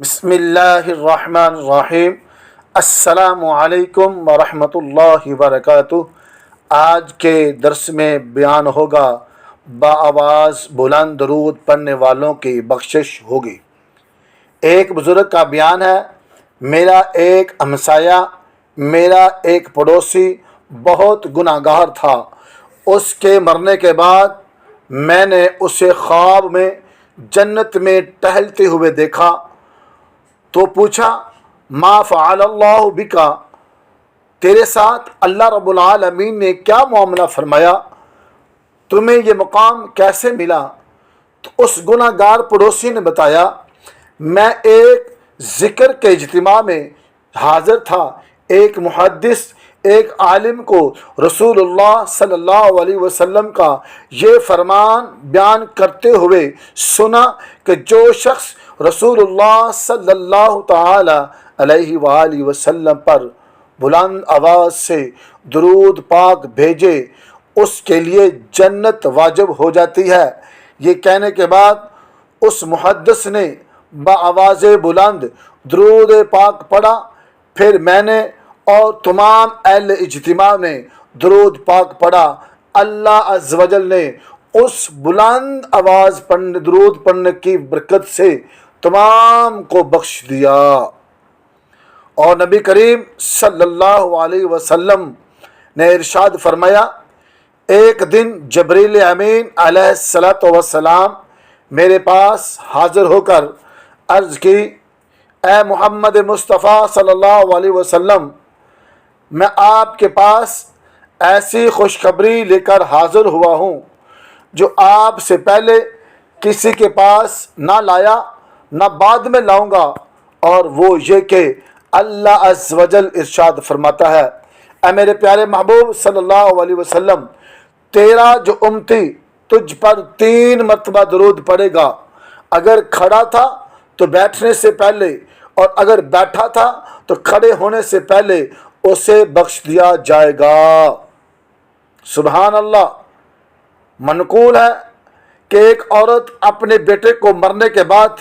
بسم اللہ الرحمن الرحیم۔ السلام علیکم ورحمۃ اللہ وبرکاتہ۔ آج کے درس میں بیان ہوگا بآواز بلند درود پڑھنے والوں کی بخشش ہوگی۔ ایک بزرگ کا بیان ہے، میرا ایک ہمسایہ، میرا ایک پڑوسی بہت گناہ گار تھا۔ اس کے مرنے کے بعد میں نے اسے خواب میں جنت میں ٹہلتے ہوئے دیکھا تو پوچھا، ما فعل اللہ بکا، تیرے ساتھ اللہ رب العالمین نے کیا معاملہ فرمایا، تمہیں یہ مقام کیسے ملا؟ تو اس گناہ گار پڑوسی نے بتایا، میں ایک ذکر کے اجتماع میں حاضر تھا، ایک محدث ایک عالم کو رسول اللہ صلی اللہ علیہ وسلم کا یہ فرمان بیان کرتے ہوئے سنا کہ جو شخص رسول اللہ صلی اللہ تعالی علیہ وآلہ وسلم پر بلند آواز سے درود پاک بھیجے اس کے لیے جنت واجب ہو جاتی ہے۔ یہ کہنے کے بعد اس محدث نے بآواز بلند درود پاک پڑھا، پھر میں نے اور تمام اہل اجتماع نے درود پاک پڑھا۔ اللہ عز و جل نے اس بلند آواز درود پڑھنے کی برکت سے تمام کو بخش دیا۔ اور نبی کریم صلی اللہ علیہ وسلم نے ارشاد فرمایا، ایک دن جبریل امین علیہ السلام میرے پاس حاضر ہو کر عرض کی، اے محمد مصطفیٰ صلی اللہ علیہ وسلم، میں آپ کے پاس ایسی خوشخبری لے کر حاضر ہوا ہوں جو آپ سے پہلے کسی کے پاس نہ لایا نہ بعد میں لاؤں گا، اور وہ یہ کہ اللہ عز و جل ارشاد فرماتا ہے، اے میرے پیارے محبوب صلی اللہ علیہ وسلم، تیرا جو امتی تجھ پر 3 مرتبہ درود پڑے گا، اگر کھڑا تھا تو بیٹھنے سے پہلے، اور اگر بیٹھا تھا تو کھڑے ہونے سے پہلے اسے بخش دیا جائے گا۔ سبحان اللہ۔ منقول ہے کہ ایک عورت اپنے بیٹے کو مرنے کے بعد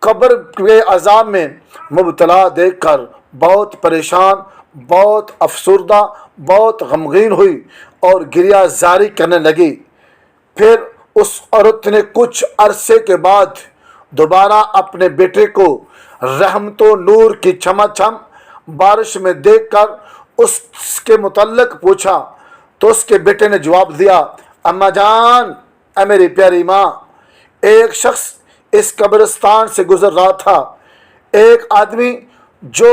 قبر کے عذاب میں مبتلا دیکھ کر بہت پریشان، بہت افسردہ، بہت غمگین ہوئی اور گریہ زاری کرنے لگی۔ پھر اس عورت نے کچھ عرصے کے بعد دوبارہ اپنے بیٹے کو رحمت و نور کی چھماچھم بارش میں دیکھ کر اس کے متعلق پوچھا تو اس کے بیٹے نے جواب دیا، اماں جان، اے میری پیاری ماں، ایک شخص اس قبرستان سے گزر رہا تھا، ایک آدمی جو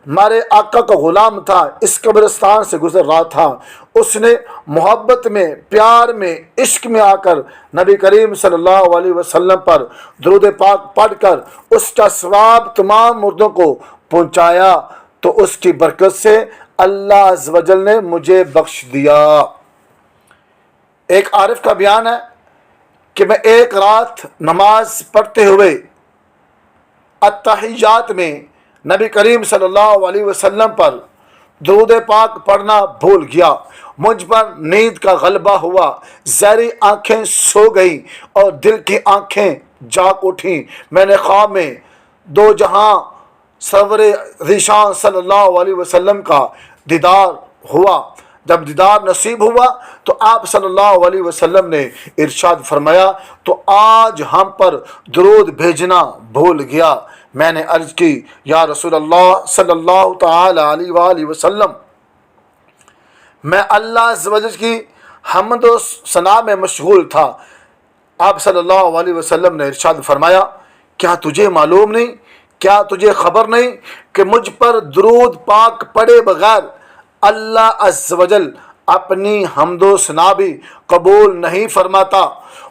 ہمارے آقا کا غلام تھا اس قبرستان سے گزر رہا تھا، اس نے محبت میں، پیار میں، عشق میں آ کر نبی کریم صلی اللہ علیہ وسلم پر درود پاک پڑھ کر اس کا ثواب تمام مردوں کو پہنچایا، تو اس کی برکت سے اللہ عز و جل نے مجھے بخش دیا۔ ایک عارف کا بیان ہے کہ میں ایک رات نماز پڑھتے ہوئے التحیات میں نبی کریم صلی اللہ علیہ وسلم پر درود پاک پڑھنا بھول گیا، مجھ پر نیند کا غلبہ ہوا، زہری آنکھیں سو گئیں اور دل کی آنکھیں جاگ اٹھیں۔ میں نے خواب میں دو جہاں سرور ذیشان صلی اللہ علیہ وسلم کا دیدار ہوا۔ جب دیدار نصیب ہوا تو آپ صلی اللہ علیہ وسلم نے ارشاد فرمایا، تو آج ہم پر درود بھیجنا بھول گیا۔ میں نے عرض کی، یا رسول اللہ صلی اللہ تعالی علیہ وآلہ وسلم، میں اللہ عز و جل کی حمد و ثنا میں مشغول تھا۔ آپ صلی اللہ علیہ وسلم نے ارشاد فرمایا، کیا تجھے معلوم نہیں، کیا تجھے خبر نہیں کہ مجھ پر درود پاک پڑے بغیر اللہ عز و جل اپنی حمد و ثنا بھی قبول نہیں فرماتا؟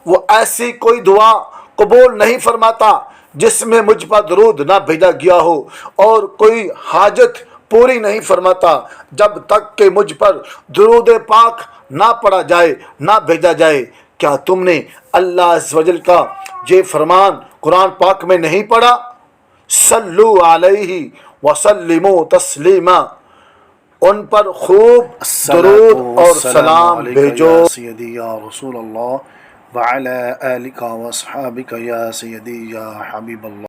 وہ ایسی کوئی دعا قبول نہیں فرماتا جس میں مجھ پر درود نہ بھیجا گیا ہو، اور کوئی حاجت پوری نہیں فرماتا جب تک کہ مجھ پر درود پاک نہ پڑھا جائے، نہ بھیجا جائے۔ کیا تم نے اللہ عز و جل کا یہ فرمان قرآن پاک میں نہیں پڑھا؟ صلو علیہ وسلموا تسلیما، ان پر خوب درود اور سلام بھیجو۔ سیدی یا رسول اللہ وعلی آلک و اصحابک یا سیدی یا حبیب اللہ۔